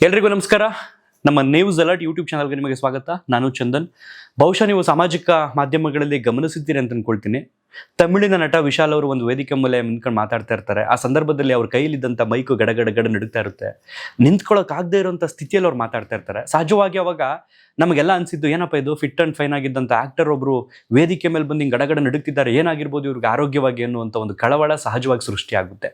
ಎಲ್ರಿಗೂ ನಮಸ್ಕಾರ. ನಮ್ಮ ನ್ಯೂಸ್ ಅಲರ್ಟ್ ಯೂಟ್ಯೂಬ್ ಚಾನಲ್ಗೆ ನಿಮಗೆ ಸ್ವಾಗತ. ನಾನು ಚಂದನ್. ಬಹುಶಃ ನೀವು ಸಾಮಾಜಿಕ ಮಾಧ್ಯಮಗಳಲ್ಲಿ ಗಮನಿಸಿದ್ದೀರಿ ಅಂತ ಅನ್ಕೊಳ್ತೀನಿ. ತಮಿಳಿನ ನಟ ವಿಶಾಲ್ ಅವರು ಒಂದು ವೇದಿಕೆ ಮೇಲೆ ನಿಂತ್ಕೊಂಡು ಮಾತಾಡ್ತಾ ಇರ್ತಾರೆ. ಆ ಸಂದರ್ಭದಲ್ಲಿ ಅವ್ರ ಕೈಲಿದ್ದಂಥ ಮೈಕು ಗಡ ನಡುಗ್ತಾ ಇರುತ್ತೆ. ನಿಂತ್ಕೊಳ್ಳೋಕ್ಕಾಗದೇ ಇರುವಂಥ ಸ್ಥಿತಿಯಲ್ಲಿ ಅವ್ರು ಮಾತಾಡ್ತಾ ಇರ್ತಾರೆ. ಸಹಜವಾಗಿ ಅವಾಗ ನಮಗೆಲ್ಲ ಅನ್ಸಿದ್ದು, ಏನಪ್ಪ ಇದು ಫಿಟ್ ಅಂಡ್ ಫೈನ್ ಆಗಿದ್ದಂಥ ಆಕ್ಟರ್ ಒಬ್ರು ವೇದಿಕೆ ಮೇಲೆ ಬಂದು ಹಿಂಗೆ ಗಡ ನಡುಗ್ತಿದ್ದಾರೆ, ಏನಾಗಿರ್ಬೋದು ಇವ್ರಿಗೆ ಆರೋಗ್ಯವಾಗಿ ಅನ್ನುವಂಥ ಒಂದು ಕಳವಳ ಸಹಜವಾಗಿ ಸೃಷ್ಟಿಯಾಗುತ್ತೆ.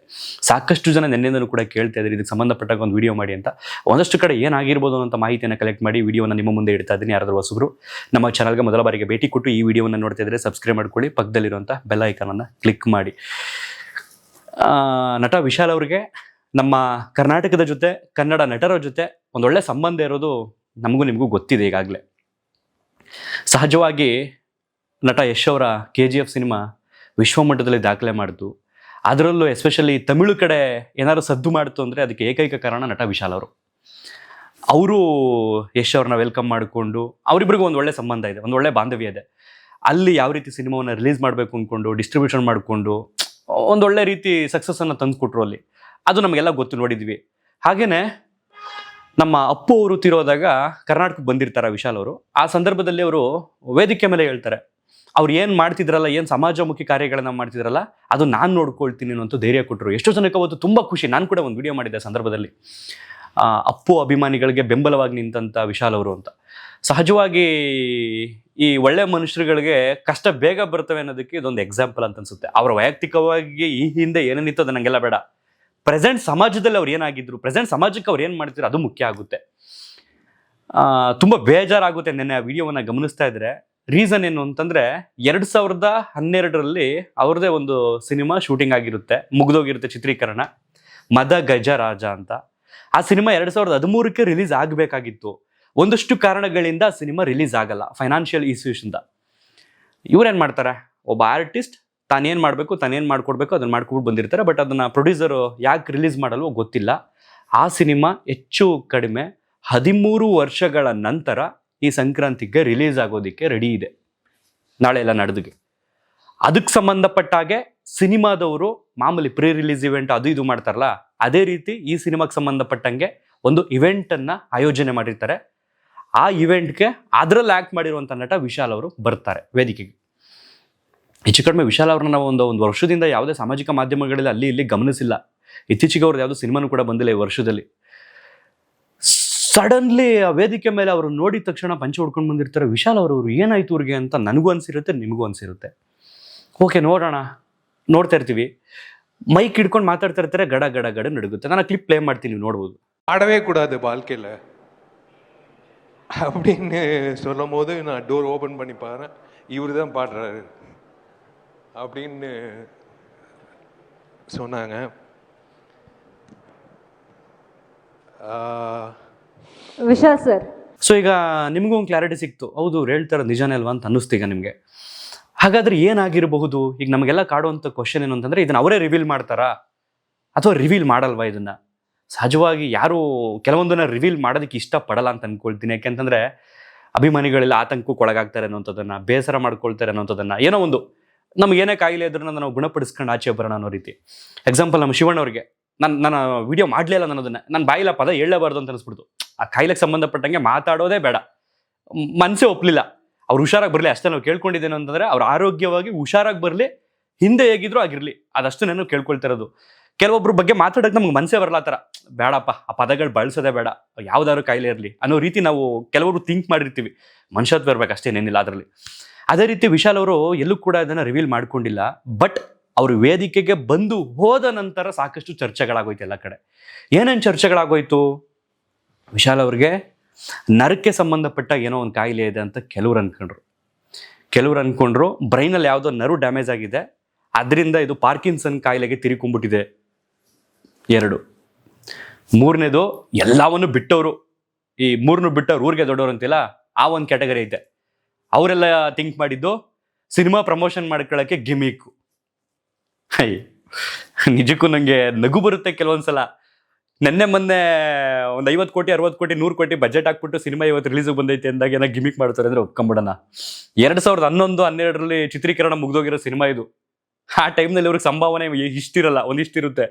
ಸಾಕಷ್ಟು ಜನ ನೆನ್ನೆಯಿಂದಲೂ ಕೂಡ ಕೇಳ್ತಾ ಇದ್ದಾರೆ ಇದಕ್ಕೆ ಸಂಬಂಧಪಟ್ಟಾಗ ಒಂದು ವಿಡಿಯೋ ಮಾಡಿ ಅಂತ. ಒಂದಷ್ಟು ಕಡೆ ಏನಾಗಿರ್ಬೋದು ಅಂತ ಮಾಹಿತಿಯನ್ನು ಕಲೆಕ್ಟ್ ಮಾಡಿ ವಿಡಿಯೋನ ನಿಮ್ಮ ಮುಂದೆ ಇಡ್ತಾ ಇದ್ದೀನಿ. ಯಾರಾದರೂ ಹೊಸಬ್ರು ನಮ್ಮ ಚಾನಲ್ಗೆ ಮೊದಲ ಬಾರಿಗೆ ಭೇಟಿ ಕೊಟ್ಟು ಈ ವಿಡಿಯೋವನ್ನು ನೋಡ್ತಾ ಇದ್ರೆ ಸಬ್ಸ್ಕ್ರೈಬ್ ಮಾಡ್ಕೊಳ್ಳಿ, ಪಕ್ಕದಲ್ಲಿರುವಂಥ ಬೆಲ್ ಐಕಾನನ್ನು ಕ್ಲಿಕ್ ಮಾಡಿ. ನಟ ವಿಶಾಲ್ ಅವ್ರಿಗೆ ನಮ್ಮ ಕರ್ನಾಟಕದ ಜೊತೆ, ಕನ್ನಡ ನಟರ ಜೊತೆ ಒಂದೊಳ್ಳೆ ಸಂಬಂಧ ಇರೋದು ನಮಗೂ ನಿಮಗೂ ಗೊತ್ತಿದೆ ಈಗಾಗಲೇ. ಸಹಜವಾಗಿ ನಟ ಯಶ್ ಅವರ KGF ಸಿನಿಮಾ ವಿಶ್ವಮಟ್ಟದಲ್ಲಿ ದಾಖಲೆ ಮಾಡಿತು. ಅದರಲ್ಲೂ ಎಸ್ಪೆಷಲಿ ತಮಿಳು ಕಡೆ ಏನಾದ್ರು ಸದ್ದು ಮಾಡ್ತು ಅಂದರೆ ಅದಕ್ಕೆ ಏಕೈಕ ಕಾರಣ ನಟ ವಿಶಾಲ್ ಅವರು ಯಶ್ ಅವ್ರನ್ನ ವೆಲ್ಕಮ್ ಮಾಡಿಕೊಂಡು, ಅವರಿಬ್ಬರಿಗೂ ಒಂದು ಒಳ್ಳೆ ಸಂಬಂಧ ಇದೆ, ಒಂದು ಒಳ್ಳೆ ಬಾಂಧವ್ಯ ಇದೆ. ಅಲ್ಲಿ ಯಾವ ರೀತಿ ಸಿನಿಮಾವನ್ನು ರಿಲೀಸ್ ಮಾಡಬೇಕು ಅಂದ್ಕೊಂಡು ಡಿಸ್ಟ್ರಿಬ್ಯೂಷನ್ ಮಾಡಿಕೊಂಡು ಒಂದೊಳ್ಳೆ ರೀತಿ ಸಕ್ಸಸ್ಸನ್ನು ತಂದುಕೊಟ್ರು ಅಲ್ಲಿ. ಅದು ನಮಗೆಲ್ಲ ಗೊತ್ತು, ನೋಡಿದ್ವಿ. ಹಾಗೆಯೇ ನಮ್ಮ ಅಪ್ಪು ಅವರು ತೀರೋದಾಗ ಕರ್ನಾಟಕಕ್ಕೆ ಬಂದಿರ್ತಾರೆ ವಿಶಾಲ್ ಅವರು. ಆ ಸಂದರ್ಭದಲ್ಲಿ ಅವರು ವೇದಿಕೆ ಮೇಲೆ ಹೇಳ್ತಾರೆ, ಅವ್ರು ಏನು ಮಾಡ್ತಿದ್ರಲ್ಲ, ಏನು ಸಮಾಜಮುಖಿ ಕಾರ್ಯಗಳನ್ನ ಮಾಡ್ತಿದ್ರಲ್ಲ, ಅದು ನಾನು ನೋಡ್ಕೊಳ್ತೀನಿ ಅನ್ನೋಂಥ ಧೈರ್ಯ ಕೊಟ್ಟರು. ಎಷ್ಟೋ ಜನಕ್ಕೆ ಅವತ್ತು ತುಂಬ ಖುಷಿ. ನಾನು ಕೂಡ ಒಂದು ವಿಡಿಯೋ ಮಾಡಿದ್ದೆ ಸಂದರ್ಭದಲ್ಲಿ, ಅಪ್ಪು ಅಭಿಮಾನಿಗಳಿಗೆ ಬೆಂಬಲವಾಗಿ ನಿಂತಂಥ ವಿಶಾಲ್ ಅವರು ಅಂತ. ಸಹಜವಾಗಿ ಈ ಒಳ್ಳೆ ಮನುಷ್ಯರುಗಳಿಗೆ ಕಷ್ಟ ಬೇಗ ಬರ್ತವೆ ಅನ್ನೋದಕ್ಕೆ ಇದೊಂದು ಎಕ್ಸಾಂಪಲ್ ಅಂತ ಅನ್ಸುತ್ತೆ. ಅವರ ವೈಯಕ್ತಿಕವಾಗಿ ಈ ಹಿಂದೆ ಏನೇನಿತ್ತು ಅದು ನನಗೆಲ್ಲ ಬೇಡ. ಪ್ರೆಸೆಂಟ್ ಸಮಾಜದಲ್ಲಿ ಅವ್ರು ಏನಾಗಿದ್ರು, ಪ್ರೆಸೆಂಟ್ ಸಮಾಜಕ್ಕೆ ಅವ್ರು ಏನು ಮಾಡ್ತಿದ್ರು ಅದು ಮುಖ್ಯ ಆಗುತ್ತೆ. ತುಂಬ ಬೇಜಾರಾಗುತ್ತೆ ನೆನ್ನೆ ಆ ವಿಡಿಯೋವನ್ನು ಗಮನಿಸ್ತಾ ಇದ್ರೆ. ರೀಸನ್ ಏನು ಅಂತಂದರೆ, 2012ರಲ್ಲಿ ಅವ್ರದ್ದೇ ಒಂದು ಸಿನಿಮಾ ಶೂಟಿಂಗ್ ಆಗಿರುತ್ತೆ, ಮುಗ್ದೋಗಿರುತ್ತೆ ಚಿತ್ರೀಕರಣ, ಮದ ಗಜ ರಾಜ ಅಂತ. ಆ ಸಿನಿಮಾ 2013ಕ್ಕೆ ರಿಲೀಸ್ ಆಗಬೇಕಾಗಿತ್ತು. ಒಂದಷ್ಟು ಕಾರಣಗಳಿಂದ ಆ ಸಿನಿಮಾ ರಿಲೀಸ್ ಆಗಲ್ಲ, ಫೈನಾನ್ಷಿಯಲ್ ಇಶ್ಯೂಸಿಂದ. ಇವ್ರೇನು ಮಾಡ್ತಾರೆ, ಒಬ್ಬ ಆರ್ಟಿಸ್ಟ್ ತಾನೇನು ಮಾಡಬೇಕು, ತಾನೇನು ಮಾಡ್ಕೊಡ್ಬೇಕು ಅದನ್ನು ಮಾಡ್ಕೊಂಡು ಬಂದಿರ್ತಾರೆ. ಬಟ್ ಅದನ್ನು ಪ್ರೊಡ್ಯೂಸರು ಯಾಕೆ ರಿಲೀಸ್ ಮಾಡಲ್ವೋ ಗೊತ್ತಿಲ್ಲ. ಆ ಸಿನಿಮಾ ಹೆಚ್ಚು ಕಡಿಮೆ 13 ವರ್ಷಗಳ ನಂತರ ಈ ಸಂಕ್ರಾಂತಿಗೆ ರಿಲೀಸ್ ಆಗೋದಕ್ಕೆ ರೆಡಿ ಇದೆ, ನಾಳೆ ಎಲ್ಲ ನಡೆದಿಗೆ. ಅದಕ್ಕೆ ಸಂಬಂಧಪಟ್ಟಾಗೆ ಸಿನಿಮಾದವರು ಮಾಮೂಲಿ ಪ್ರೀ ರಿಲೀಸ್ ಇವೆಂಟ್ ಅದು ಇದು ಮಾಡ್ತಾರಲ್ಲ, ಅದೇ ರೀತಿ ಈ ಸಿನಿಮಾಗೆ ಸಂಬಂಧಪಟ್ಟಂಗೆ ಒಂದು ಇವೆಂಟನ್ನು ಆಯೋಜನೆ ಮಾಡಿರ್ತಾರೆ. ಆ ಇವೆಂಟ್ಗೆ ಅದರಲ್ಲಿ ಆ್ಯಕ್ಟ್ ಮಾಡಿರುವಂಥ ನಟ ವಿಶಾಲ್ ಅವರು ಬರ್ತಾರೆ ವೇದಿಕೆಗೆ. ಹೆಚ್ಚು ಕಡಿಮೆ ವಿಶಾಲ್ ಅವ್ರನ್ನ ನಾವು ಒಂದು ವರ್ಷದಿಂದ ಯಾವುದೇ ಸಾಮಾಜಿಕ ಮಾಧ್ಯಮಗಳಲ್ಲಿ ಅಲ್ಲಿ ಇಲ್ಲಿ ಗಮನಿಸಿಲ್ಲ. ಇತ್ತೀಚೆಗೆ ಅವ್ರದ್ದು ಯಾವುದೋ ಸಿನಿಮಾನೂ ಕೂಡ ಬಂದಿಲ್ಲ ಈ ವರ್ಷದಲ್ಲಿ. ಸಡನ್ಲಿ ಆ ವೇದಿಕೆ ಮೇಲೆ ಅವರು ನೋಡಿದ ತಕ್ಷಣ ಪಂಚೆ ಹೊಡ್ಕೊಂಡು ಬಂದಿರ್ತಾರೆ. ವಿಶಾಲ್ ಅವರು ಏನಾಯ್ತು ಅವ್ರಿಗೆ ಅಂತ ನನಗೂ ಅನಿಸಿರುತ್ತೆ, ನಿಮಗೂ ಅನಿಸಿರುತ್ತೆ. ಓಕೆ, ನೋಡೋಣ, ನೋಡ್ತಾ ಇರ್ತೀವಿ. ಮೈಕ್ ಹಿಡ್ಕೊಂಡು ಮಾತಾಡ್ತಾ ಇರ್ತಾರೆ, ಗಡ ನಡುಗುತ್ತೆ. ನಾನು ಕ್ಲಿಪ್ ಪ್ಲೇ ಮಾಡ್ತೀನಿ, ನೀವು ನೋಡ್ಬೋದು. ஆடவே கூடாது வாழ்க்கையில் அப்படின்னு சொல்லும் போது நான் டோர் ஓப்பன் பண்ணி பாரு, இவர் தான் பாடுறாரு அப்படின்னு சொன்னாங்க. ವಿಶಾಲ್ ಸರ್, ಸೊ ಈಗ ನಿಮಗೂ ಒಂದು ಕ್ಲಾರಿಟಿ ಸಿಕ್ತು, ಹೌದು ಅವ್ರು ಹೇಳ್ತಾರೆ ನಿಜಾನೇ ಅಲ್ವಾ ಅಂತ ಅನ್ನಿಸ್ತೀಗ ನಿಮಗೆ. ಹಾಗಾದ್ರೆ ಏನಾಗಿರಬಹುದು? ಈಗ ನಮಗೆಲ್ಲ ಕಾಡುವಂಥ ಕ್ವಶನ್ ಏನು ಅಂತಂದರೆ, ಇದನ್ನು ಅವರೇ ರಿವೀಲ್ ಮಾಡ್ತಾರಾ ಅಥವಾ ರಿವೀಲ್ ಮಾಡಲ್ವಾ? ಇದನ್ನು ಸಹಜವಾಗಿ ಯಾರು ಕೆಲವೊಂದನ್ನು ರಿವೀಲ್ ಮಾಡೋದಕ್ಕೆ ಇಷ್ಟಪಡಲ್ಲ ಅಂತ ಅಂದ್ಕೊಳ್ತೀನಿ. ಯಾಕೆಂತಂದರೆ ಅಭಿಮಾನಿಗಳೆಲ್ಲ ಆತಂಕಕ್ಕೆ ಒಳಗಾಗ್ತಾರೆ ಅನ್ನೋಂಥದ್ದನ್ನು, ಬೇಸರ ಮಾಡ್ಕೊಳ್ತಾರೆ ಅನ್ನೋಂಥದ್ದನ್ನು, ಏನೋ ಒಂದು ನಮಗೇನೇ ಕಾಯಿಲೆ ಇದ್ರೂ ನಾವು ಗುಣಪಡಿಸ್ಕೊಂಡು ಆಚೆ ಬರೋಣ ಅನ್ನೋ ರೀತಿ. ಎಕ್ಸಾಂಪಲ್ ನಮ್ಮ ಶಿವಣ್ಣವ್ರಿಗೆ ನಾನು ವಿಡಿಯೋ ಮಾಡಲಿಲ್ಲ, ನನ್ನ ಬಾಯಿಲ ಪದ ಹೇಳಲೇಬಾರ್ದು ಅಂತ ಅನಿಸ್ಬಿಡ್ತು. ಆ ಕಾಯಿಲೆಗೆ ಸಂಬಂಧಪಟ್ಟಂಗೆ ಮಾತಾಡೋದೇ ಬೇಡ, ಮನಸ್ಸೇ ಒಪ್ಪಲಿಲ್ಲ. ಅವ್ರು ಹುಷಾರಾಗಿ ಬರಲಿ ಅಷ್ಟೇ ನಾವು ಕೇಳ್ಕೊಂಡಿದ್ದೇನೆ ಅಂತಂದರೆ, ಅವ್ರು ಆರೋಗ್ಯವಾಗಿ ಹುಷಾರಾಗಿ ಬರಲಿ, ಹಿಂದೆ ಹೇಗಿದ್ರು ಆಗಿರಲಿ, ಅದಷ್ಟು ನಾನು ಕೇಳ್ಕೊಳ್ತಿರೋದು. ಕೆಲವೊಬ್ಬರ ಬಗ್ಗೆ ಮಾತಾಡೋಕೆ ನಮ್ಗೆ ಮನಸ್ಸೇ ಬರಲ್ಲ, ಆ ಥರ ಬೇಡಪ್ಪ, ಆ ಪದಗಳು ಬಳಸೋದೇ ಬೇಡ, ಯಾವ್ದಾದ್ರು ಕಾಯಿಲೆ ಇರಲಿ ಅನ್ನೋ ರೀತಿ ನಾವು ಕೆಲವರು ಥಿಂಕ್ ಮಾಡಿರ್ತೀವಿ. ಮನುಷ್ಯತ್ವ ಇರಬೇಕು ಅಷ್ಟೇನೇನಿಲ್ಲ ಅದರಲ್ಲಿ. ಅದೇ ರೀತಿ ವಿಶಾಲ್ ಅವರು ಎಲ್ಲೂ ಕೂಡ ಇದನ್ನು ರಿವೀಲ್ ಮಾಡ್ಕೊಂಡಿಲ್ಲ. ಬಟ್ ಅವರು ವೇದಿಕೆಗೆ ಬಂದು ಹೋದ ನಂತರ ಸಾಕಷ್ಟು ಚರ್ಚೆಗಳಾಗೋಯ್ತು ಎಲ್ಲ ಕಡೆ. ಏನೇನು ಚರ್ಚೆಗಳಾಗೋಯ್ತು? ವಿಶಾಲ್ ಅವ್ರಿಗೆ ನರಕ್ಕೆ ಸಂಬಂಧಪಟ್ಟ ಏನೋ ಒಂದು ಕಾಯಿಲೆ ಇದೆ ಅಂತ ಕೆಲವ್ರು ಅಂದ್ಕೊಂಡ್ರು. ಬ್ರೈನಲ್ಲಿ ಯಾವುದೋ ನರ್ವ್ ಡ್ಯಾಮೇಜ್ ಆಗಿದೆ, ಅದರಿಂದ ಇದು ಪಾರ್ಕಿನ್ಸನ್ ಕಾಯಿಲೆಗೆ ತಿರುಕೊಂಡ್ಬಿಟ್ಟಿದೆ. 2. 3ನೇದು ಎಲ್ಲವನ್ನು ಬಿಟ್ಟವರು, ಈ 3 ಬಿಟ್ಟವ್ರು ಊರಿಗೆ ದೊಡ್ಡವರು ಅಂತಿಲ್ಲ, ಆ ಒಂದು ಕ್ಯಾಟಗರಿ ಐತೆ. ಅವರೆಲ್ಲ ಥಿಂಕ್ ಮಾಡಿದ್ದು ಸಿನಿಮಾ ಪ್ರಮೋಷನ್ ಮಾಡ್ಕೊಳ್ಳೋಕ್ಕೆ ಗಿಮಿಕ್ಕು. ನಿಜಕ್ಕೂ ನನಗೆ ನಗು ಬರುತ್ತೆ ಕೆಲವೊಂದ್ಸಲ. ಮೊನ್ನೆ ಒಂದು 50 ಕೋಟಿ 60 ಕೋಟಿ 100 ಕೋಟಿ ಬಜೆಟ್ ಹಾಕ್ಬಿಟ್ಟು ಸಿನಿಮಾ ಇವತ್ತು ರಿಲೀಸಿಗೆ ಬಂದೈತೆ ಅಂದಾಗ ಏನೋ ಗಿಮಿಕ್ ಮಾಡ್ತಾರೆ ಅಂದರೆ ಒಪ್ಕೊಂಬಿಡೋಣ. 2011-12ರಲ್ಲಿ ಚಿತ್ರೀಕರಣ ಮುಗ್ದೋಗಿರೋ ಸಿನಿಮಾ ಇದು. ಆ ಟೈಮ್ನಲ್ಲಿ ಅವ್ರಿಗೆ ಸಂಭಾವನೆ ಇಷ್ಟಿರಲ್ಲ, ಒಂದಿಷ್ಟಿರುತ್ತೆ.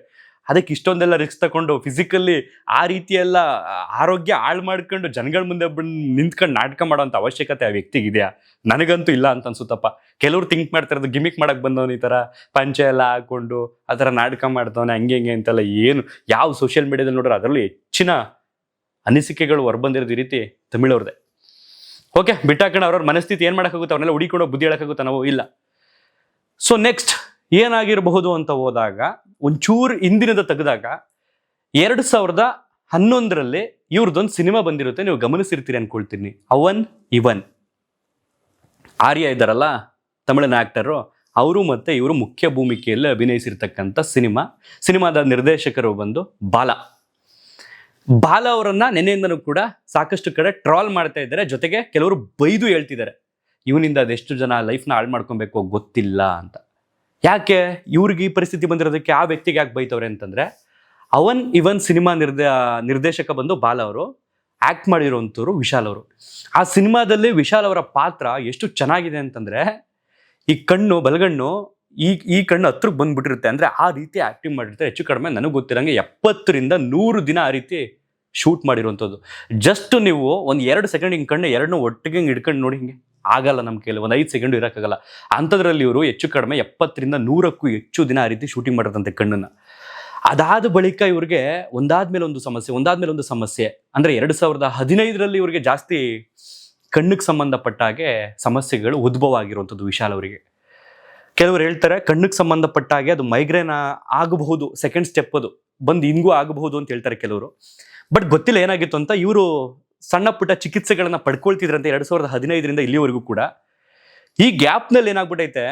ಅದಕ್ಕೆ ಇಷ್ಟೊಂದೆಲ್ಲ ರಿಸ್ಕ್ ತಗೊಂಡು ಫಿಸಿಕಲಿ ಆ ರೀತಿ ಎಲ್ಲ ಆರೋಗ್ಯ ಹಾಳು ಮಾಡ್ಕೊಂಡು ಜನಗಳ ಮುಂದೆ ಬಂದು ನಿಂತ್ಕೊಂಡು ನಾಟಕ ಮಾಡೋಂಥ ಅವಶ್ಯಕತೆ ಆ ವ್ಯಕ್ತಿಗಿದೆಯಾ? ನನಗಂತೂ ಇಲ್ಲ ಅಂತ ಅನ್ಸುತ್ತಪ್ಪ. ಕೆಲವ್ರು ಥಿಂಕ್ ಮಾಡ್ತಿರೋದು ಗಿಮಿಕ್ ಮಾಡಕ್ಕೆ ಬಂದವನು ಈ ಥರ ಪಂಚೆ ಎಲ್ಲ ಹಾಕೊಂಡು ಆ ಥರ ನಾಟಕ ಮಾಡ್ತವನೆ ಹಂಗೆ ಹಿಂಗೆ ಅಂತೆಲ್ಲ. ಏನು ಯಾವ ಸೋಷಿಯಲ್ ಮೀಡಿಯಾದಲ್ಲಿ ನೋಡ್ರೆ ಅದರಲ್ಲೂ ಹೆಚ್ಚಿನ ಅನಿಸಿಕೆಗಳು ಹೊರಬಂದಿರೋದು ಈ ರೀತಿ ತಮಿಳವ್ರದ್ದೇ. ಓಕೆ, ಬಿಟ್ಟಾಕೊಂಡು ಅವ್ರವ್ರ ಮನಸ್ಥಿತಿ ಏನು ಮಾಡೋಕ್ಕಾಗುತ್ತೆ? ಅವ್ರನ್ನೆಲ್ಲ ಹುಡಿಕೊಂಡು ಬುದ್ಧಿ ಹೇಳೋಕ್ಕಾಗುತ್ತೆ ನಾವು? ಇಲ್ಲ. ಸೊ ನೆಕ್ಸ್ಟ್ ಏನಾಗಿರಬಹುದು ಅಂತ ಹೋದಾಗ ಒಂಚೂರು ಹಿಂದಿನದ ತೆಗೆದಾಗ 2011ರಲ್ಲಿ ಇವ್ರದ್ದೊಂದು ಸಿನಿಮಾ ಬಂದಿರುತ್ತೆ, ನೀವು ಗಮನಿಸಿರ್ತೀರಿ ಅನ್ಕೊಳ್ತೀನಿ. ಅವನ್ ಇವನ್. ಆರ್ಯ ಇದ್ದಾರಲ್ಲ ತಮಿಳಿನ ಆಕ್ಟರು, ಅವರು ಮತ್ತೆ ಇವರು ಮುಖ್ಯ ಭೂಮಿಕೆಯಲ್ಲಿ ಅಭಿನಯಿಸಿರ್ತಕ್ಕಂಥ ಸಿನಿಮಾದ ನಿರ್ದೇಶಕರು ಬಂದು ಬಾಲ ಅವರನ್ನ ನೆನೆಯಿಂದನೂ ಕೂಡ ಸಾಕಷ್ಟು ಕಡೆ ಟ್ರಾಲ್ ಮಾಡ್ತಾ ಇದ್ದಾರೆ. ಜೊತೆಗೆ ಕೆಲವರು ಬೈದು ಹೇಳ್ತಿದ್ದಾರೆ, ಇವನಿಂದ ಅದೆಷ್ಟು ಜನ ಲೈಫ್ನ ಹಾಳು ಮಾಡ್ಕೊಬೇಕು ಗೊತ್ತಿಲ್ಲ ಅಂತ. ಯಾಕೆ ಇವ್ರಿಗೆ ಈ ಪರಿಸ್ಥಿತಿ ಬಂದಿರೋದಕ್ಕೆ ಆ ವ್ಯಕ್ತಿಗೆ ಯಾಕೆ ಬೈತವ್ರೆ ಅಂತಂದ್ರೆ, ಅವನ್ ಇವನ್ ಸಿನಿಮಾ ನಿರ್ದೇಶಕ ಬಂದು ಬಾಲ ಅವರು, ಆಕ್ಟ್ ಮಾಡಿರೋಂಥವ್ರು ವಿಶಾಲ್ ಅವರು. ಆ ಸಿನಿಮಾದಲ್ಲಿ ವಿಶಾಲ್ ಅವರ ಪಾತ್ರ ಎಷ್ಟು ಚೆನ್ನಾಗಿದೆ ಅಂತಂದ್ರೆ, ಈ ಕಣ್ಣು ಬಲಗಣ್ಣು ಈ ಕಣ್ಣು ಹತ್ರಕ್ಕೆ ಬಂದ್ಬಿಟ್ಟಿರುತ್ತೆ. ಅಂದ್ರೆ ಆ ರೀತಿ ಆಕ್ಟಿಂಗ್ ಮಾಡಿರ್ತಾರೆ. ಹೆಚ್ಚು ಕಡಿಮೆ ನನಗೆ ಗೊತ್ತಿರಂಗೆ 70ರಿಂದ 100 ದಿನ ಆ ರೀತಿ ಶೂಟ್ ಮಾಡಿರುವಂಥದ್ದು. ಜಸ್ಟ್ ನೀವು ಒಂದು 2 ಸೆಕೆಂಡ್ ಹಿಂಗೆ ಕಣ್ಣು ಎರಡನ್ನೂ ಒಟ್ಟಿಗೆ ಹಿಂಗೆ ಹಿಡ್ಕೊಂಡು ನೋಡಿ, ಹಿಂಗೆ ಆಗಲ್ಲ ನಮ್ಮ ಕೈಲಿ, ಒಂದು 5 ಸೆಕೆಂಡ್ ಇರೋಕ್ಕಾಗಲ್ಲ. ಅಂಥದ್ರಲ್ಲಿ ಇವರು ಹೆಚ್ಚು ಕಡಿಮೆ 70ರಿಂದ 100ಕ್ಕೂ ಹೆಚ್ಚು ದಿನ ಆ ರೀತಿ ಶೂಟಿಂಗ್ ಮಾಡಿರ್ತಂತೆ ಕಣ್ಣನ್ನು. ಅದಾದ ಬಳಿಕ ಇವ್ರಿಗೆ ಒಂದಾದ್ಮೇಲೆ ಒಂದು ಸಮಸ್ಯೆ. ಅಂದರೆ 2015ರಲ್ಲಿ ಇವ್ರಿಗೆ ಜಾಸ್ತಿ ಕಣ್ಣಿಗೆ ಸಂಬಂಧಪಟ್ಟ ಹಾಗೆ ಸಮಸ್ಯೆಗಳು ಉದ್ಭವ ಆಗಿರುವಂಥದ್ದು ವಿಶಾಲ್ ಅವರಿಗೆ. ಕೆಲವರು ಹೇಳ್ತಾರೆ ಕಣ್ಣಿಗೆ ಸಂಬಂಧಪಟ್ಟ ಹಾಗೆ ಅದು ಮೈಗ್ರೇನ್ ಆಗಬಹುದು, ಸೆಕೆಂಡ್ ಸ್ಟೆಪ್ ಅದು ಬಂದು ಹಿಂಗೂ ಆಗಬಹುದು ಅಂತ ಹೇಳ್ತಾರೆ ಕೆಲವರು. ಬಟ್ ಗೊತ್ತಿಲ್ಲ ಏನಾಗಿತ್ತು ಅಂತ. ಇವರು ಸಣ್ಣ ಪುಟ್ಟ ಚಿಕಿತ್ಸೆಗಳನ್ನ ಪಡ್ಕೊಳ್ತಿದ್ರಂತೆ 2015ರಿಂದ ಇಲ್ಲಿವರೆಗೂ ಕೂಡ. ಈ ಗ್ಯಾಪ್ನಲ್ಲಿ ಏನಾಗ್ಬಿಟ್ಟೈತೆ,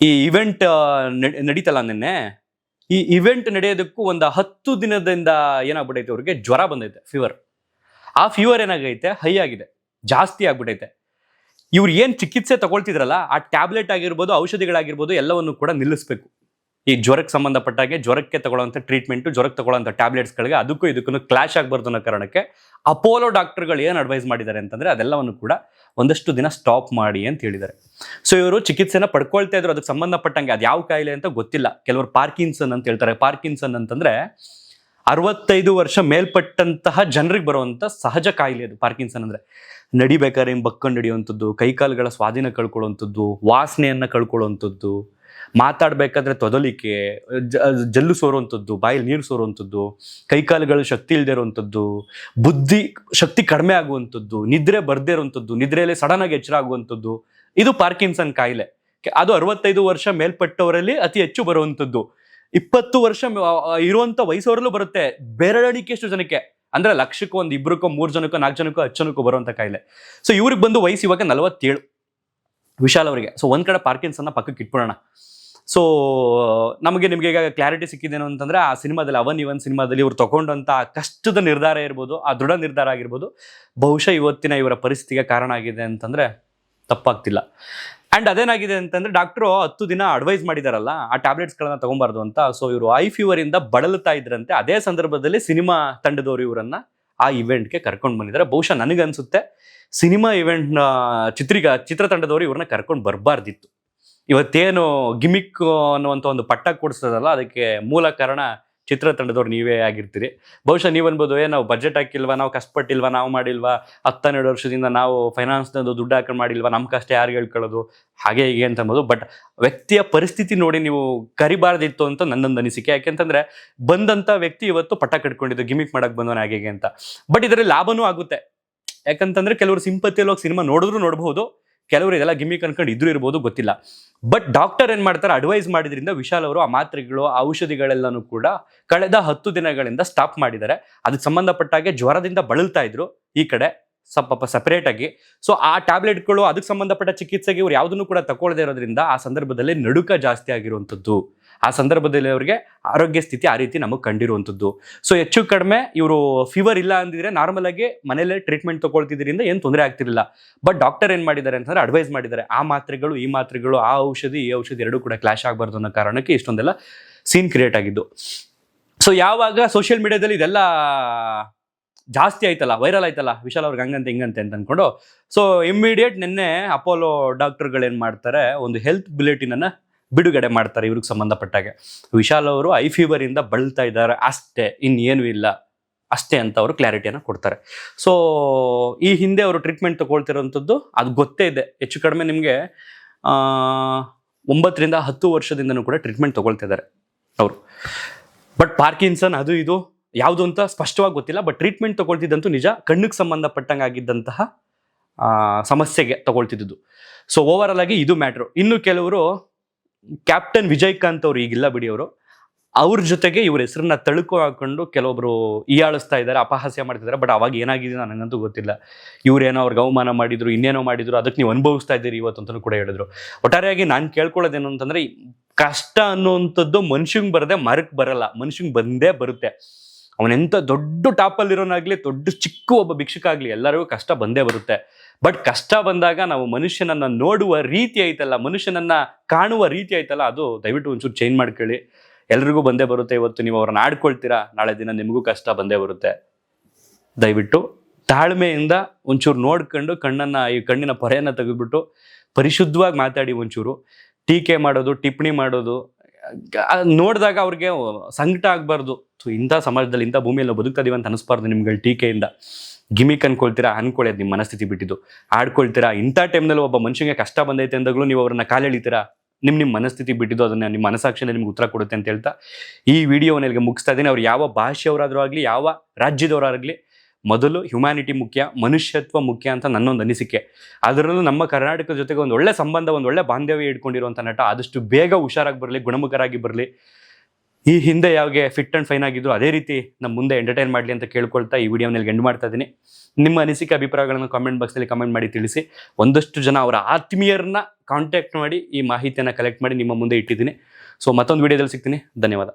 ಈ ಇವೆಂಟ್ ನಡೀತಲ್ಲ ನಿನ್ನೆ, ಈ ಇವೆಂಟ್ ನಡೆಯೋದಕ್ಕೂ ಒಂದು 10 ದಿನದಿಂದ ಏನಾಗ್ಬಿಟ್ಟೈತೆ ಅವ್ರಿಗೆ ಜ್ವರ ಬಂದೈತೆ, ಫೀವರ್. ಆ ಫೀವರ್ ಏನಾಗೈತೆ, ಹೈ ಆಗಿದೆ, ಜಾಸ್ತಿ ಆಗ್ಬಿಟ್ಟೈತೆ. ಇವ್ರು ಏನು ಚಿಕಿತ್ಸೆ ತಗೊಳ್ತಿದ್ರಲ್ಲ ಆ ಟ್ಯಾಬ್ಲೆಟ್ ಆಗಿರ್ಬೋದು, ಔಷಧಿಗಳಾಗಿರ್ಬೋದು, ಎಲ್ಲವನ್ನು ಕೂಡ ನಿಲ್ಲಿಸ್ಬೇಕು. ಈ ಜ್ವರಕ್ಕೆ ಸಂಬಂಧಪಟ್ಟಾಗೆ ಜ್ವರಕ್ಕೆ ತಗೊಳ್ಳೋಂಥ ಟ್ರೀಟ್ಮೆಂಟು, ಜ್ವರಕ್ಕೆ ತಗೊಳ್ಳೋಂಥ ಟ್ಯಾಬ್ಲೆಟ್ಸ್ಗಳಿಗೆ ಅದಕ್ಕೂ ಇದಕ್ಕೂ ಕ್ಲಾಶ್ ಆಗಬಾರ್ದು ಅನ್ನೋ ಕಾರಣಕ್ಕೆ ಅಪೋಲೋ ಡಾಕ್ಟರ್ಗಳು ಏನು ಅಡ್ವೈಸ್ ಮಾಡಿದ್ದಾರೆ ಅಂತಂದರೆ ಅದೆಲ್ಲವನ್ನು ಕೂಡ ಒಂದಷ್ಟು ದಿನ ಸ್ಟಾಪ್ ಮಾಡಿ ಅಂತ ಹೇಳಿದ್ದಾರೆ. ಸೊ ಇವರು ಚಿಕಿತ್ಸೆನ ಪಡ್ಕೊಳ್ತಾ ಇದ್ರು, ಅದಕ್ಕೆ ಸಂಬಂಧಪಟ್ಟಂಗೆ ಅದು ಯಾವ ಕಾಯಿಲೆ ಅಂತ ಗೊತ್ತಿಲ್ಲ. ಕೆಲವರು ಪಾರ್ಕಿನ್ಸನ್ ಅಂತ ಹೇಳ್ತಾರೆ. ಪಾರ್ಕಿನ್ಸನ್ ಅಂತಂದರೆ 65 ವರ್ಷ ಮೇಲ್ಪಟ್ಟಂತಹ ಜನರಿಗೆ ಬರುವಂಥ ಸಹಜ ಕಾಯಿಲೆ ಅದು. ಪಾರ್ಕಿನ್ಸನ್ ಅಂದರೆ ನಡಿಬೇಕಾದ್ರೆ ಹಿಂಗೆ ಬಕ್ಕೊಂಡು ನಡಿಯುವಂಥದ್ದು, ಕೈಕಾಲುಗಳ ಸ್ವಾಧೀನ ಕಳ್ಕೊಳ್ಳುವಂಥದ್ದು, ವಾಸನೆಯನ್ನು ಕಳ್ಕೊಳ್ಳುವಂಥದ್ದು, ಮಾತಾಡಬೇಕಾದ್ರೆ ತೊದಲಿಕೆ, ಜಲ್ಲು ಸೋರುವಂಥದ್ದು, ಬಾಯಲ್ಲಿ ನೀರು ಸೋರುವಂಥದ್ದು, ಕೈಕಾಲುಗಳು ಶಕ್ತಿ ಇಲ್ಲದೆ ಇರುವಂಥದ್ದು, ಬುದ್ಧಿ ಶಕ್ತಿ ಕಡಿಮೆ ಆಗುವಂಥದ್ದು, ನಿದ್ರೆ ಬರದೇ ಇರುವಂಥದ್ದು, ನಿದ್ರೆಯಲ್ಲಿ ಸಡನ್ ಆಗಿ ಎಚ್ಚರ ಆಗುವಂಥದ್ದು, ಇದು ಪಾರ್ಕಿನ್ಸನ್ ಕಾಯಿಲೆ. ಅದು 65 ವರ್ಷ ಮೇಲ್ಪಟ್ಟವರಲ್ಲಿ ಅತಿ ಹೆಚ್ಚು ಬರುವಂಥದ್ದು. 20 ವರ್ಷ ಇರುವಂಥ ವಯಸ್ಸವರಲ್ಲೂ ಬರುತ್ತೆ, ಬೆರಳಿಕೆಯಷ್ಟು ಜನಕ್ಕೆ. ಅಂದ್ರೆ ಲಕ್ಷಕ್ಕೂ ಒಂದು 2 3 ಜನಕ್ಕೋ 4 ಜನಕ್ಕೋ 10 ಜನಕ್ಕೂ ಬರುವಂಥ ಕಾಯಿಲೆ. ಸೊ ಇವ್ರಿಗೆ ಬಂದು ವಯಸ್ಸು ಇವಾಗ 47, ವಿಶಾಲ್ ಅವರಿಗೆ. ಸೊ ಒಂದ್ ಕಡೆ ಪಾರ್ಕಿನ್ಸನ್ನ ಪಕ್ಕಕ್ಕೆ ಇಟ್ಬಿಡೋಣ. ಸೊ ನಿಮಗೆ ಈಗ ಕ್ಲಾರಿಟಿ ಸಿಕ್ಕಿದೇನು ಅಂತಂದ್ರೆ, ಆ ಸಿನಿಮಾದಲ್ಲಿ ಅವನ್ ಇವನ್ ಸಿನಿಮಾದಲ್ಲಿ ಇವ್ರು ತಗೊಂಡಂತ ಕಷ್ಟದ ನಿರ್ಧಾರ ಇರ್ಬೋದು, ಆ ದೃಢ ನಿರ್ಧಾರ ಆಗಿರ್ಬೋದು, ಬಹುಶಃ ಇವತ್ತಿನ ಇವರ ಪರಿಸ್ಥಿತಿಗೆ ಕಾರಣ ಆಗಿದೆ ಅಂತಂದ್ರೆ ತಪ್ಪಾಗ್ತಿಲ್ಲ. ಆ್ಯಂಡ್ ಅದೇನಾಗಿದೆ ಅಂತಂದ್ರೆ, ಡಾಕ್ಟ್ರು 10 ದಿನ ಅಡ್ವೈಸ್ ಮಾಡಿದಾರಲ್ಲ ಆ ಟ್ಯಾಬ್ಲೆಟ್ಸ್ಗಳನ್ನ ತಗೊಬಾರ್ದು ಅಂತ. ಸೊ ಇವರು ಐ ಫೀವರ್ ಇಂದ ಬಳಲ್ತಾ ಇದ್ರಂತೆ. ಅದೇ ಸಂದರ್ಭದಲ್ಲಿ ಸಿನಿಮಾ ತಂಡದವರು ಇವರನ್ನ ಆ ಇವೆಂಟ್ಗೆ ಕರ್ಕೊಂಡು ಬಂದಿದ್ದಾರೆ. ಬಹುಶಃ ನನಗನ್ಸುತ್ತೆ ಸಿನಿಮಾ ಇವೆಂಟ್ನ ಚಿತ್ರತಂಡದವರು ಇವ್ರನ್ನ ಕರ್ಕೊಂಡು ಬರಬಾರ್ದಿತ್ತು. ಇವತ್ತೇನು ಗಿಮಿಕ್ ಅನ್ನುವಂಥ ಒಂದು ಪಟ್ಟ ಕೊಡಿಸ್ತದಲ್ಲ, ಅದಕ್ಕೆ ಮೂಲ ಕಾರಣ ಚಿತ್ರತಂಡದವ್ರು ನೀವೇ ಆಗಿರ್ತೀರಿ. ಬಹುಶಃ ನೀವು ಅನ್ಬೋದು, ನಾವು ಬಜೆಟ್ ಹಾಕಿಲ್ವಾ, ನಾವು ಕಷ್ಟಪಟ್ಟಿಲ್ವಾ, ನಾವು ಮಾಡಿಲ್ವಾ, 10-12 ವರ್ಷದಿಂದ ನಾವು ಫೈನಾನ್ಸ್ನದು ದುಡ್ಡು ಹಾಕೊಂಡು ಮಾಡಿಲ್ವಾ, ನಮ್ಮ ಕಷ್ಟ ಯಾರು ಹೇಳ್ಕೊಳ್ಳೋದು, ಹಾಗೆ ಹೀಗೆ ಅಂತ ಅನ್ಬೋದು. ಬಟ್ ವ್ಯಕ್ತಿಯ ಪರಿಸ್ಥಿತಿ ನೋಡಿ ನೀವು ಕರಿಬಾರ್ದಿತ್ತು ಅಂತ ನನ್ನೊಂದು ಅನಿಸಿಕೆ. ಯಾಕೆಂತಂದ್ರೆ ಬಂದಂಥ ವ್ಯಕ್ತಿ ಇವತ್ತು ಪಟ್ಟ ಕಟ್ಕೊಂಡಿದ್ದು ಗಿಮಿಕ್ ಮಾಡಕ್ಕೆ ಬಂದವನ ಹಾಗೆ ಅಂತ. ಬಟ್ ಇದರಲ್ಲಿ ಲಾಭನೂ ಆಗುತ್ತೆ. ಯಾಕಂತಂದ್ರೆ ಕೆಲವರು ಸಿಂಪತಿಯಲ್ಲಿ ಹೋಗಿ ಸಿನಿಮಾ ನೋಡಬಹುದು, ಕೆಲವರು ಇದೆಲ್ಲ ಗಿಮಿಕ್ ಅನ್ಕೊಂಡು ಇದ್ರೂ ಇರ್ಬೋದು, ಗೊತ್ತಿಲ್ಲ. ಬಟ್ ಡಾಕ್ಟರ್ ಏನ್ ಮಾಡ್ತಾರೆ, ಅಡ್ವೈಸ್ ಮಾಡಿದ್ರಿಂದ ವಿಶಾಲ್ ಅವರು ಆ ಮಾತ್ರೆಗಳು, ಆ ಔಷಧಿಗಳೆಲ್ಲನೂ ಕೂಡ ಕಳೆದ 10 ದಿನಗಳಿಂದ ಸ್ಟಾಪ್ ಮಾಡಿದ್ದಾರೆ. ಅದಕ್ಕೆ ಸಂಬಂಧಪಟ್ಟಾಗೆ ಜ್ವರದಿಂದ ಬಳಲ್ತಾ ಇದ್ರು ಈ ಕಡೆ ಸ್ವಲ್ಪ ಸಪರೇಟ್ ಆಗಿ. ಸೊ ಆ ಟ್ಯಾಬ್ಲೆಟ್ಗಳು, ಅದಕ್ಕೆ ಸಂಬಂಧಪಟ್ಟ ಚಿಕಿತ್ಸೆಗೆ ಇವ್ರು ಯಾವುದನ್ನು ಕೂಡ ತಗೊಳ್ಳದೇ ಇರೋದ್ರಿಂದ ಆ ಸಂದರ್ಭದಲ್ಲಿ ನಡುಕ ಜಾಸ್ತಿ ಆಗಿರುವಂಥದ್ದು. ಆ ಸಂದರ್ಭದಲ್ಲಿ ಅವರಿಗೆ ಆರೋಗ್ಯ ಸ್ಥಿತಿ ಆ ರೀತಿ ನಮಗೆ ಕಂಡಿರುವಂಥದ್ದು. ಸೊ ಹೆಚ್ಚು ಕಡಿಮೆ ಇವರು ಫೀವರ್ ಇಲ್ಲ ಅಂದಿದ್ರೆ ನಾರ್ಮಲ್ ಆಗಿ ಮನೇಲೆ ಟ್ರೀಟ್ಮೆಂಟ್ ತಗೊಳ್ತಿದ್ರಿಂದ ಏನು ತೊಂದರೆ ಆಗ್ತಿರಲಿಲ್ಲ. ಬಟ್ ಡಾಕ್ಟರ್ ಏನು ಮಾಡಿದ್ದಾರೆ ಅಂತಂದ್ರೆ ಅಡ್ವೈಸ್ ಮಾಡಿದ್ದಾರೆ, ಆ ಮಾತ್ರೆಗಳು ಈ ಮಾತ್ರೆಗಳು, ಆ ಔಷಧಿ ಈ ಔಷಧಿ ಎರಡೂ ಕೂಡ ಕ್ಲಾಶ್ ಆಗಬಾರ್ದು ಅನ್ನೋ ಕಾರಣಕ್ಕೆ ಇಷ್ಟೊಂದೆಲ್ಲ ಸೀನ್ ಕ್ರಿಯೇಟ್ ಆಗಿದ್ದು. ಸೊ ಯಾವಾಗ ಸೋಷಿಯಲ್ ಮೀಡಿಯಾದಲ್ಲಿ ಇದೆಲ್ಲ ಜಾಸ್ತಿ ಆಯ್ತಲ್ಲ, ವೈರಲ್ ಆಯ್ತಲ್ಲ, ವಿಶಾಲ್ ಅವ್ರಿಗೆ ಹಂಗಂತೆ ಹಿಂಗಂತೆ ಅಂತ ಅಂದ್ಕೊಂಡು, ಸೊ ಇಮ್ಮಿಡಿಯೇಟ್ ನಿನ್ನೆ ಅಪೋಲೋ ಡಾಕ್ಟರ್ಗಳು ಏನು ಮಾಡ್ತಾರೆ, ಒಂದು ಹೆಲ್ತ್ ಬುಲೆಟಿನನ್ನು ಬಿಡುಗಡೆ ಮಾಡ್ತಾರೆ ಇವ್ರಿಗೆ ಸಂಬಂಧಪಟ್ಟಾಗೆ. ವಿಶಾಲ್ ಅವರು ಐ ಫೀವರಿಂದ ಬಳಲ್ತಾ ಇದ್ದಾರೆ ಅಷ್ಟೇ, ಇನ್ನೇನು ಇಲ್ಲ ಅಷ್ಟೇ ಅಂತ ಅವರು ಕ್ಲಾರಿಟಿಯನ್ನು ಕೊಡ್ತಾರೆ. ಸೊ ಈ ಹಿಂದೆ ಅವರು ಟ್ರೀಟ್ಮೆಂಟ್ ತಗೊಳ್ತಿರೋಂಥದ್ದು ಅದು ಗೊತ್ತೇ ಇದೆ, ಹೆಚ್ಚು ಕಡಿಮೆ ನಿಮಗೆ 9 ರಿಂದ 10 ವರ್ಷದಿಂದನೂ ಕೂಡ ಟ್ರೀಟ್ಮೆಂಟ್ ತಗೊಳ್ತಿದ್ದಾರೆ ಅವರು. ಬಟ್ ಪಾರ್ಕಿನ್ಸನ್ ಅದು ಇದು ಯಾವುದು ಅಂತ ಸ್ಪಷ್ಟವಾಗಿ ಗೊತ್ತಿಲ್ಲ. ಬಟ್ ಟ್ರೀಟ್ಮೆಂಟ್ ತಗೊಳ್ತಿದ್ದಂತೂ ನಿಜ, ಕಣ್ಣಿಗೆ ಸಂಬಂಧಪಟ್ಟಂಗೆ ಆಗಿದ್ದಂತಹ ಸಮಸ್ಯೆಗೆ ತಗೊಳ್ತಿದ್ದು. ಸೊ ಓವರ್ ಆಲ್ ಆಗಿ ಇದು ಮ್ಯಾಟ್ರು. ಇನ್ನು ಕೆಲವರು ಕ್ಯಾಪ್ಟನ್ ವಿಜಯಕಾಂತ್ ಅವರು ಈಗಿಲ್ಲ ಬಿಡಿ, ಅವರು ಅವ್ರ ಜೊತೆಗೆ ಇವ್ರ ಹೆಸರನ್ನ ತಳುಕು ಹಾಕೊಂಡು ಕೆಲವೊಬ್ರು ಹೀಯಾಳಿಸ್ತಾ ಇದ್ದಾರೆ, ಅಪಹಾಸ್ಯ ಮಾಡ್ತಿದ್ದಾರೆ. ಬಟ್ ಅವಾಗ ಏನಾಗಿದೆ ನನಗಂತೂ ಗೊತ್ತಿಲ್ಲ. ಇವ್ರೇನೋ ಅವ್ರಿಗೆ ಅವಮಾನ ಮಾಡಿದ್ರು, ಇನ್ನೇನೋ ಮಾಡಿದ್ರು, ಅದಕ್ಕೆ ನೀವು ಅನುಭವಿಸ್ತಾ ಇದ್ದೀರಿ ಇವತ್ತು ಅಂತಲೂ ಕೂಡ ಹೇಳಿದ್ರು. ಒಟ್ಟಾರೆಯಾಗಿ ನಾನು ಕೇಳ್ಕೊಳ್ಳೋದೇನು ಅಂತಂದ್ರೆ, ಕಷ್ಟ ಅನ್ನುವಂಥದ್ದು ಮನುಷ್ಯಂಗೆ ಬರದೆ ಮರಕ್ಕೆ ಬರಲ್ಲ, ಮನುಷ್ಯಂಗೆ ಬಂದೇ ಬರುತ್ತೆ. ಅವನೆಂಥ ದೊಡ್ಡ ಟಾಪಲ್ಲಿರೋನಾಗ್ಲಿ, ದೊಡ್ಡ ಚಿಕ್ಕ ಒಬ್ಬ ಭಿಕ್ಷುಕ ಆಗಲಿ, ಎಲ್ಲರಿಗೂ ಕಷ್ಟ ಬಂದೇ ಬರುತ್ತೆ. ಬಟ್ ಕಷ್ಟ ಬಂದಾಗ ನಾವು ಮನುಷ್ಯನನ್ನ ನೋಡುವ ರೀತಿ ಐತಲ್ಲ, ಮನುಷ್ಯನನ್ನ ಕಾಣುವ ರೀತಿ ಐತಲ್ಲ, ಅದು ದಯವಿಟ್ಟು ಒಂಚೂರು ಚೇಂಜ್ ಮಾಡ್ಕೊಳ್ಳಿ. ಎಲ್ರಿಗೂ ಬಂದೇ ಬರುತ್ತೆ. ಇವತ್ತು ನೀವು ಅವ್ರನ್ನ ಆಡ್ಕೊಳ್ತೀರಾ, ನಾಳೆ ದಿನ ನಿಮಗೂ ಕಷ್ಟ ಬಂದೇ ಬರುತ್ತೆ. ದಯವಿಟ್ಟು ತಾಳ್ಮೆಯಿಂದ ಒಂಚೂರು ನೋಡ್ಕೊಂಡು ಈ ಕಣ್ಣಿನ ಪೊರೆಯನ್ನು ತೆಗೆದುಬಿಟ್ಟು ಪರಿಶುದ್ಧವಾಗಿ ಮಾತಾಡಿ. ಒಂಚೂರು ಟೀಕೆ ಮಾಡೋದು, ಟಿಪ್ಪಣಿ ಮಾಡೋದು ನೋಡಿದಾಗ ಅವ್ರಿಗೆ ಸಂಕಟ ಆಗಬಾರ್ದು. ಸೊ ಇಂಥ ಸಮಾಜದಲ್ಲಿ, ಇಂಥ ಭೂಮಿಯಲ್ಲಿ ನಾವು ಬದುಕ್ತಾ ಇದೀವಿ ಅಂತ ಅನಿಸ್ಬಾರ್ದು ನಿಮ್ಗಳ ಟೀಕೆಯಿಂದ. ಗಿಮಿಕ್ ಅನ್ಕೊಳ್ತೀರಾ, ಅನ್ಕೊಳ್ಳಿ, ಅದು ನಿಮ್ಮ ಮನಸ್ಥಿತಿ ಬಿಟ್ಟಿದ್ದು. ಆಡ್ಕೊಳ್ತೀರಾ, ಇಂಥ ಟೈಮ್ನಲ್ಲಿ ಒಬ್ಬ ಮನುಷ್ಯನಿಗೆ ಕಷ್ಟ ಬಂದೈತೆ ಅಂದಾಗಲೂ ನೀವು ಅವ್ರನ್ನ ಕಾಲೆಳಿತೀರಾ, ನಿಮ್ಮ ಮನಸ್ಥಿತಿ ಬಿಟ್ಟಿದ್ದು, ಅದನ್ನ ನಿಮ್ಮ ಮನಸಾಕ್ಷಿಯಲ್ಲಿ ನಿಮ್ಗೆ ಉತ್ತರ ಕೊಡುತ್ತೆ ಅಂತ ಹೇಳ್ತಾ ಈ ವಿಡಿಯೋನ ಇಲ್ಲಿಗೆ ಮುಗಿಸ್ತಾ ಇದ್ದೀನಿ. ಅವ್ರು ಯಾವ ಭಾಷೆಯವರಾದರೂ ಆಗಲಿ, ಯಾವ ರಾಜ್ಯದವರಾಗಲಿ, ಮೊದಲು ಹ್ಯುಮ್ಯಾನಿಟಿ ಮುಖ್ಯ, ಮನುಷ್ಯತ್ವ ಮುಖ್ಯ ಅಂತ ನನ್ನೊಂದು ಅನಿಸಿಕೆ. ಅದರಲ್ಲೂ ನಮ್ಮ ಕರ್ನಾಟಕದ ಜೊತೆಗೆ ಒಂದು ಒಳ್ಳೆ ಸಂಬಂಧ, ಒಂದು ಒಳ್ಳೆ ಬಾಂಧವ್ಯ ಇಟ್ಕೊಂಡಿರುವಂಥ ನಟ ಆದಷ್ಟು ಬೇಗ ಹುಷಾರಾಗಿ ಬರಲಿ, ಗುಣಮುಖರಾಗಿ ಬರಲಿ. ಈ ಹಿಂದೆ ಯಾವಾಗೆ ಫಿಟ್ ಆ್ಯಂಡ್ ಫೈನ್ ಆಗಿದ್ರು ಅದೇ ರೀತಿ ನಮ್ಮ ಮುಂದೆ ಎಂಟರ್ಟೈನ್ ಮಾಡಲಿ ಅಂತ ಕೇಳ್ಕೊಳ್ತಾ ಈ ವಿಡಿಯೋನಲ್ಲಿ ಎಂಡ್ ಮಾಡ್ತಾ ಇದ್ದೀನಿ. ನಿಮ್ಮ ಅನಿಸಿಕೆ, ಅಭಿಪ್ರಾಯಗಳನ್ನು ಕಾಮೆಂಟ್ ಬಾಕ್ಸಲ್ಲಿ ಕಮೆಂಟ್ ಮಾಡಿ ತಿಳಿಸಿ. ಒಂದಷ್ಟು ಜನ ಅವರ ಆತ್ಮೀಯರನ್ನ ಕಾಂಟ್ಯಾಕ್ಟ್ ಮಾಡಿ ಈ ಮಾಹಿತಿಯನ್ನು ಕಲೆಕ್ಟ್ ಮಾಡಿ ನಿಮ್ಮ ಮುಂದೆ ಇಟ್ಟಿದ್ದೀನಿ. ಸೊ ಮತ್ತೊಂದು ವಿಡಿಯೋದಲ್ಲಿ ಸಿಗ್ತೀನಿ. ಧನ್ಯವಾದ.